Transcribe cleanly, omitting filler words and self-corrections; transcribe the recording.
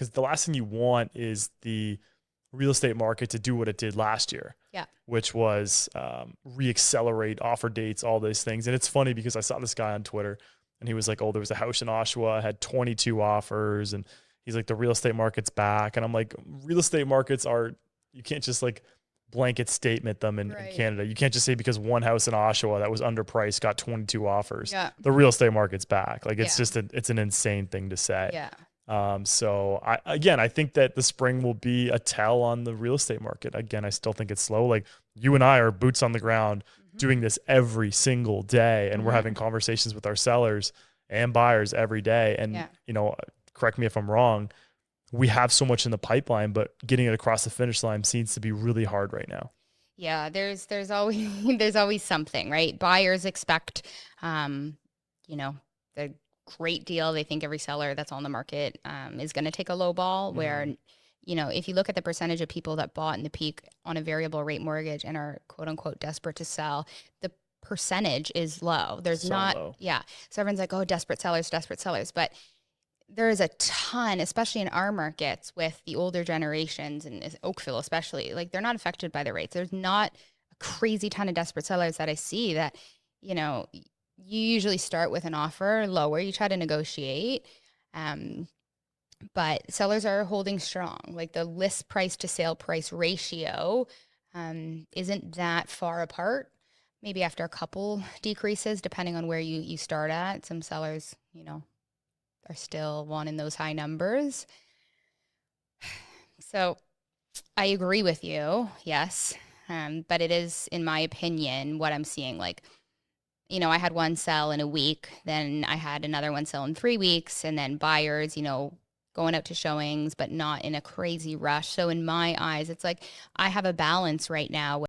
because the last thing you want is the real estate market to do what it did last year. Yeah. Which was reaccelerate offer dates, all those things. And it's funny because I saw this guy on Twitter and he was like, oh, there was a house in Oshawa, had 22 offers. And he's like, the real estate market's back. And I'm like, real estate markets are, you can't just like blanket statement them in Canada. You can't just say because one house in Oshawa that was underpriced got 22 offers. Yeah. The real estate market's back. Like it's just, it's an insane thing to say. Yeah. So I think that the spring will be a tell on the real estate market. Again, I still think it's slow. Like you and I are boots on the ground doing this every single day. And we're having conversations with our sellers and buyers every day. And, you know, correct me if I'm wrong, we have so much in the pipeline, but getting it across the finish line seems to be really hard right now. Yeah. There's always, there's always something, right? Buyers expect, you know, the great deal. They think every seller that's on the market is going to take a low ball where, you know, if you look at the percentage of people that bought in the peak on a variable rate mortgage and are quote unquote desperate to sell, the percentage is low. There's not low. Yeah. So everyone's like, oh, desperate sellers. But there is a ton, especially in our markets with the older generations and Oakville, especially, like they're not affected by the rates. There's not a crazy ton of desperate sellers that I see that, you know, you usually start with an offer lower, you try to negotiate, but sellers are holding strong. Like the list price to sale price ratio isn't that far apart. Maybe after a couple decreases, depending on where you start at, some sellers, you know, are still wanting those high numbers. So I agree with you, yes, but it is, in my opinion, what I'm seeing, like, you know, I had one sell in a week, then I had another one sell in 3 weeks, and then buyers, you know, going out to showings, but not in a crazy rush. So in my eyes, it's like I have a balance right now